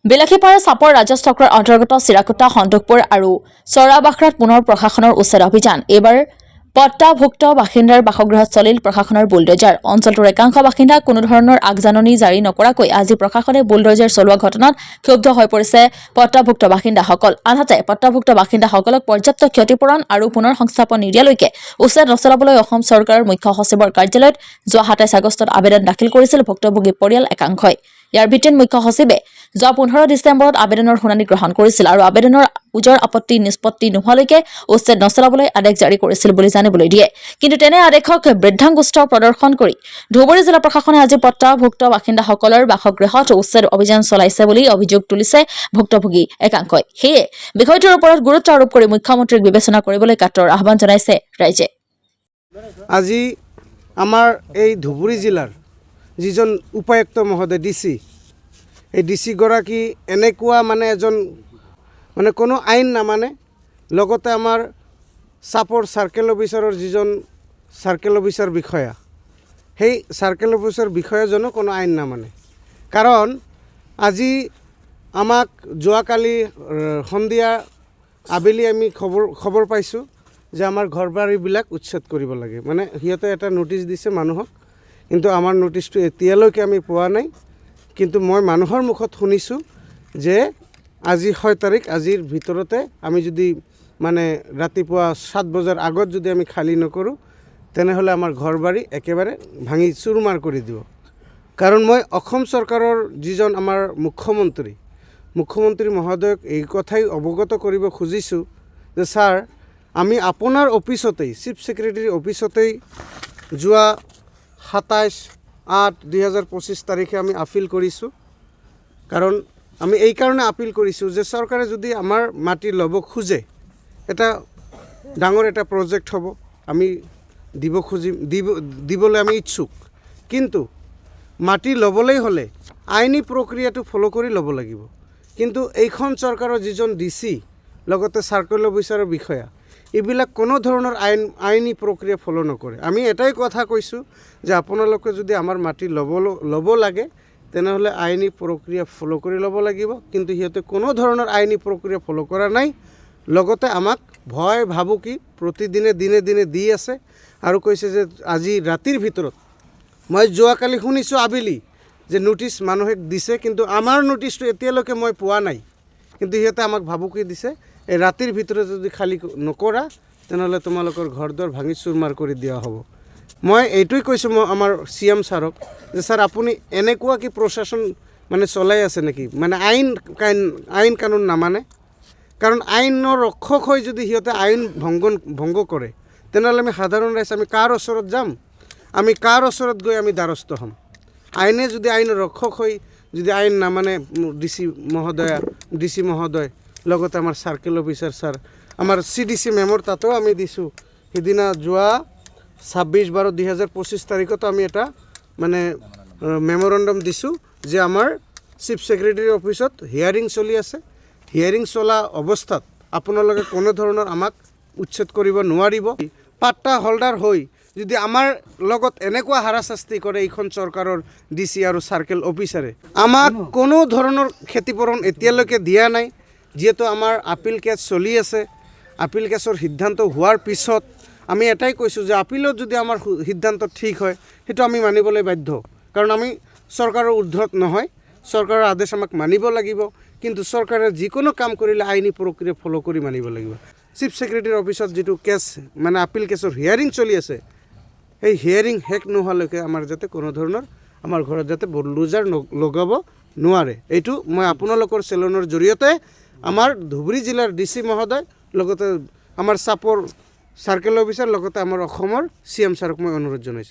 বিলাসীপাৰা চাপৰ ৰাজহ চক্ৰৰ অন্তৰ্গত চিৰাকুটা সন্তোষপুৰ আৰু চৰাবাখৰাত পুনৰ প্ৰশাসনৰ উচ্ছেদ অভিযান এইবাৰ পট্টাভুক্ত বাসিন্দাৰ বাসগৃহত চলিল প্ৰশাসনৰ বুলডোজাৰ অঞ্চলটোৰ একাংশ বাসিন্দাক কোনো ধৰণৰ আগজাননী জাৰি নকৰাকৈ আজি প্ৰশাসনে বুলডোজাৰ চলোৱা ঘটনাত ক্ষুব্ধ হৈ পৰিছে পট্টাভুক্ত বাসিন্দাসকল আনহাতে পট্টাভুক্ত বাসিন্দাসকলক পৰ্যাপ্ত ক্ষতিপূৰণ আৰু পুনৰ সংস্থাপন নিদিয়ালৈকে উচ্ছেদ নচলাবলৈ অসম চৰকাৰৰ মুখ্য সচিবৰ কাৰ্যালয়ত যোৱা ২৭ আগষ্টত আবেদন দাখিল কৰিছিল ভুক্তভোগী পৰিয়াল একাংশই ইয়াৰ ভিত্তিত মুখ্য সচিবে যোৱা ১৫ ডিচেম্বৰত আবেদনৰ শুনানি গ্ৰহণ কৰিছিল আৰু আবেদনৰ উজৰ আপত্তি নিষ্পত্তি নোহোৱালৈকে উচ্ছেদ নচলাবলৈ আদেশ জাৰি কৰিছিল বুলি জানিবলৈ দিয়ে কিন্তু তেনে আদেশক বৃদ্ধাংগুষ্ঠ প্ৰদৰ্শন কৰি ধুবুৰী জিলা প্ৰশাসনে আজি পট্টাভুক্ত বাসিন্দাসকলৰ বাসগৃহত উচ্ছেদ অভিযান চলাইছে বুলি অভিযোগ তুলিছে ভুক্তভোগী একাংশই সেয়ে বিষয়টোৰ ওপৰত গুৰুত্ব আৰোপ কৰি মুখ্যমন্ত্ৰীক বিবেচনা কৰিবলৈ কাটৰ আহ্বান জনাইছে ৰাইজে আজি আমাৰ এই ধুবুৰী জিলাৰ যিজন উপায়ুক্ত মহোদয় ডিসি এই ডিসি গৰাকী এনেকুৱা মানে এজন মানে কোনো আইন নামানে লগতে আমাৰ চাপৰ সাৰ্কেল অফিচাৰৰ যিজন সাৰ্কেল অফিচাৰ বিষয়া সেই সাৰ্কেল অফিচাৰ বিষয়াজনো কোনো আইন নামানে কাৰণ আজি আমাক যোৱাকালি সন্ধিয়া আবেলি আমি খবৰ পাইছোঁ যে আমাৰ ঘৰবাৰীবিলাক উচ্ছেদ কৰিব লাগে মানে সিহঁতে এটা নোটিছ দিছে মানুহক কিন্তু আমাৰ নোটিছটো এতিয়ালৈকে আমি পোৱা নাই কিন্তু মই মানুহৰ মুখত শুনিছোঁ যে আজি ৬ তাৰিখ আজিৰ ভিতৰতে আমি যদি মানে ৰাতিপুৱা ৭ বজাৰ আগত যদি আমি খালী নকৰোঁ তেনেহ'লে আমাৰ ঘৰবাৰী একেবাৰে ভাঙি চুৰমাৰ কৰি দিব কাৰণ মই অসম চৰকাৰৰ যিজন আমাৰ মুখ্যমন্ত্ৰী মহোদয়ক এই কথাই অৱগত কৰিব খুজিছোঁ যে ছাৰ আমি আপোনাৰ অফিচতেই চিফ ছেক্ৰেটাৰী অফিচতেই যোৱা ২৭/৮/২০২৫ তাৰিখে আমি আপিল কৰিছোঁ কাৰণ আমি এই কাৰণে আপিল কৰিছোঁ যে চৰকাৰে যদি আমাৰ মাটি ল'ব খোজে এটা ডাঙৰ এটা প্ৰজেক্ট হ'ব আমি দিবলৈ আমি ইচ্ছুক কিন্তু মাটি ল'বলৈ হ'লে আইনী প্ৰক্ৰিয়াটো ফ'ল' কৰি ল'ব লাগিব কিন্তু এইখন চৰকাৰৰ যিজন ডিসি লগতে সাৰ্কেল অফিচাৰৰ বিষয়া এইবিলাক কোনো ধৰণৰ আইনী প্ৰক্ৰিয়া ফ'ল' নকৰে আমি এটাই কথা কৈছোঁ যে আপোনালোকে যদি আমাৰ মাটি ল'ব লাগে তেনেহ'লে আইনী প্ৰক্ৰিয়া ফ'ল' কৰি ল'ব লাগিব কিন্তু সিহঁতে কোনো ধৰণৰ আইনী প্ৰক্ৰিয়া ফ'ল' কৰা নাই লগতে আমাক ভয় ভাবুকি প্ৰতিদিনে দিনে দি আছে আৰু কৈছে যে আজি ৰাতিৰ ভিতৰত মই যোৱাকালি শুনিছোঁ আবেলি যে নোটিছ মানুহে দিছে কিন্তু আমাৰ নোটিছটো এতিয়ালৈকে মই পোৱা নাই কিন্তু সিহঁতে আমাক ভাবুকি দিছে এই ৰাতিৰ ভিতৰত যদি খালী নকৰা তেনেহ'লে তোমালোকৰ ঘৰ দুৱাৰ ভাঙি চুৰমাৰ কৰি দিয়া হ'ব মই এইটোই কৈছোঁ মই আমাৰ CM ছাৰক যে ছাৰ আপুনি এনেকুৱা কি প্ৰশাসন মানে চলাই আছে নেকি মানে আইন কানুন নামানে কাৰণ আইনৰ ৰক্ষক হৈ যদি সিহঁতে আইন ভংগ কৰে তেনেহ'লে আমি সাধাৰণ ৰাইজ আমি কাৰ ওচৰত যাম আমি কাৰ ওচৰত গৈ আমি দ্বাৰস্থ হ'ম আইনে যদি আইনৰ ৰক্ষক হৈ যদি আইন নামানে ডিসি মহোদয় লগতে আমাৰ সাৰ্কেল অফিচাৰ ছাৰ আমাৰ CDC মেমৰ তাতেও আমি দিছোঁ সেইদিনা যোৱা ২৬/১২/২০২৫ তাৰিখতো আমি এটা মানে মেমৰেণ্ডাম দিছোঁ যে আমাৰ চিফ ছেক্ৰেটাৰী অফিচত হিয়াৰিং চলি আছে হিয়াৰিং চলা অৱস্থাত আপোনালোকে কোনো ধৰণৰ আমাক উচ্ছেদ কৰিব নোৱাৰিব পাট্টা হোল্ডাৰ হৈ যদি আমাৰ লগত এনেকুৱা হাৰাশাস্তি কৰে এইখন চৰকাৰৰ ডিসি আৰু সাৰ্কেল অফিচাৰে আমাক কোনো ধৰণৰ ক্ষতিপূৰণ এতিয়ালৈকে দিয়া নাই যিহেতু আমাৰ আপিল কেছ চলি আছে আপিল কেছৰ সিদ্ধান্ত হোৱাৰ পিছত আমি এটাই কৈছোঁ যে আপিলত যদি আমাৰ সিদ্ধান্ত ঠিক হয় সেইটো আমি মানিবলৈ বাধ্য কাৰণ আমি চৰকাৰৰ ঊৰ্ধ্বত নহয় চৰকাৰৰ আদেশ আমাক মানিব লাগিব কিন্তু চৰকাৰে যিকোনো কাম কৰিলে আইনী প্ৰক্ৰিয়া ফ'ল' কৰি মানিব লাগিব চিফ ছেক্ৰেটাৰীৰ অফিচত যিটো কেছ মানে আপিল কেছৰ হিয়াৰিং চলি আছে এই হিয়াৰিং শেষ নোহোৱালৈকে আমাৰ যাতে কোনো ধৰণৰ আমাৰ ঘৰত যাতে বুলডোজাৰ লগাব নোৱাৰে এইটো মই আপোনালোকৰ চেলনৰ জৰিয়তে আমাৰ ধুবুৰী জিলাৰ ডিসি মহোদয় লগতে আমাৰ চাপৰ সাৰ্কেল অফিচাৰ লগতে আমাৰ অসমৰ CM ছাৰক মই অনুৰোধ জনাইছোঁ